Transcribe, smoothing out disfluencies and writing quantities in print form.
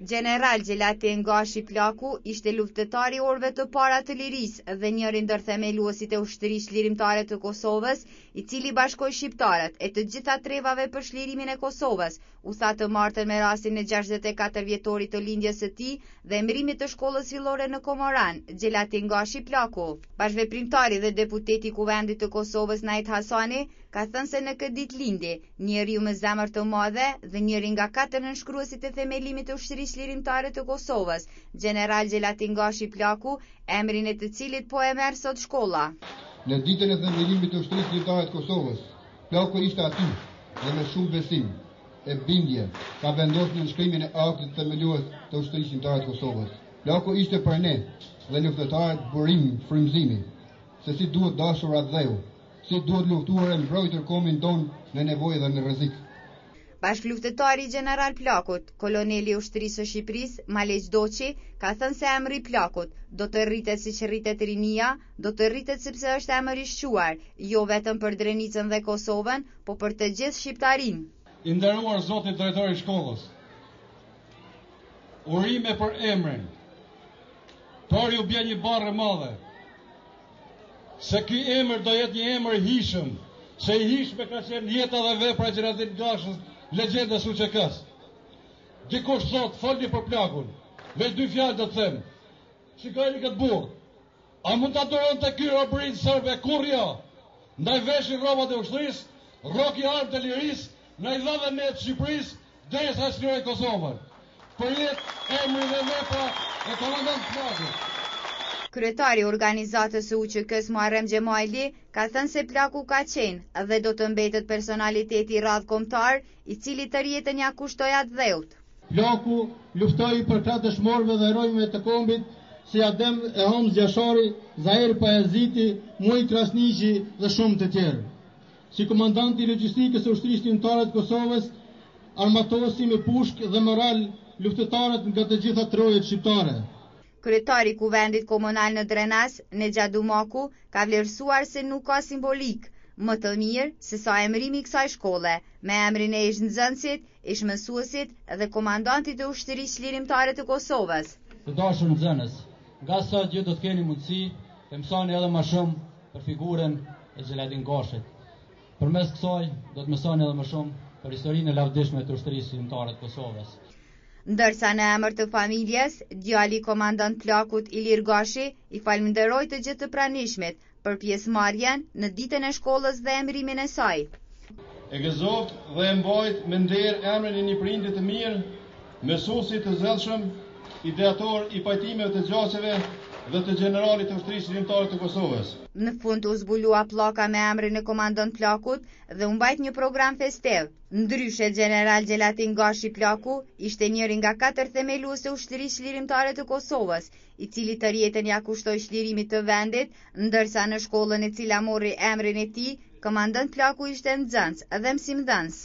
General Gjelati Ngashi Plaku ishte luftëtari i orëve të para të lirisë dhe njëri ndër themeluesit e ushtrisë lirimtare të Kosovës, i cili bashkoi shqiptarët e të gjitha trevave për çlirimin e Kosovës, u tha të martën me rastin e 64 vjetorit të lindjes së tij dhe emërimit të shkollës fillore në Komoran, Gjelati Ngashi Plaku. Bashkëveprimtari dhe deputeti i Kuvendit të Kosovës Najt Hasani ka thënë se në këtë ditë lindi njeriu me zemër të madhe dhe njëri nga 4 nënshkruesit e themelimit të ushtrisë lirimtare të Kosovës, General Gjelati Ngashi Plaku, emrin e të cilit po e merr sot shkolla. Në ditën e themelimit të ushtrisë lirimtare të Kosovës, Plaku ishte aty dhe me shumë besim e bindje ka vendosur në shkrimin e aktit themelues të ushtrisë lirimtare të Kosovës. Plaku ishte për ne dhe luftëtarët burim frymëzimi se si duhet dashur atë dheu, si duhet luftuar e mbrojtur kombin ton në nevojë dhe në rrezik. Bashkëluftëtari General Plakut, koloneli i ushtrisë së Shqipërisë, Maleq Doçi, ka thënë se emri i Plakut do të rritet siç rritet rinia, do të rritet sepse është emër i shquar, jo vetëm për Drenicën dhe Kosovën, po për të gjithë shqiptarinë. I nderuar zoti drejtori i shkollës, urime për emrin, por ju bie një barrë madhe, se ky emër do jetë një emër i hishëm, se i hishme ka qenë jeta dhe vepra e Gjelatit Ngashës, legjendës UÇK-s. Dikush thot, folni për Plakun, me 2 fjalë do të them. Shikojeni këtë burr. A mund ta duronte ky robërinë serbe? Kurrë jo. Ndaj veshin rrobat e ushtrisë, rroki armë të lirisë, në i dha dhe ne të Shqipërisë, derisa çliroi Kosovën. Për jetë emri dhe vepra e komandant Plakut. Kryetari i organizatës së UÇK-s Muharrem Xhemaili ka thënë se Plaku ka qenë dhe do të mbetet personaliteti i radh kombëtar, i cili tërë jetën ja kushtoi atë dheut. Plaku luftoi për krah dëshmorëve dhe herojve të kombit, si Adem e Homs Gjashari, Zahir Pajaziti, Muj Krasniqi dhe shumë të tjerë. Si komandant i logjistikës së ushtrisë lirimtare të Kosovës, armatosi me pushk dhe moral luftëtarët nga të gjitha trojet shqiptare. Kryetari i Kuvendit Komunal në Drenas, Nexha Dumaku, ka vlerësuar se nuk ka simbolik më të mirë se sa emërimi i kësaj shkolle, me emrin e ish nxënësit, ish mësuesit dhe komandantit të ushtrisë lirimtare të Kosovës. Të dashur nxënës, nga sot ju do të keni mundësi të mësoni edhe më shumë për figurën e Gjelatit Ngashit. Përmes kësaj do të mësoni edhe më shumë për historinë e lavdishme të ushtrisë lirimtare të Kosovës. Ndërsa në emër të familjes, djali i komandant Plakut Ilir Gashi i falenderoi të gjithë të pranishmit për pjesëmarrjen në ditën e shkollës dhe emërimin e saj. E gëzoft dhe e mbajt me nder emrin e një prindi të mirë, mësuesi të zellshëm, ideator i pajtimeve të gjaqeve dhe të generalit të ushtrisë lirimtare të Kosovës. Në fund u zbulua pllaka me emrin e komandant Plakut dhe u mbajt një program festiv. Ndryshe, General Gjelati Ngashi Plaku ishte njëri nga 4 themelues të ushtrisë lirimtare të Kosovës, i cili tërë jetën ja kushtoi çlirimit të vendit, ndërsa në shkollën e cila morri emrin e tij, komandant Plaku ishte nxënës dhe mësimdhënës.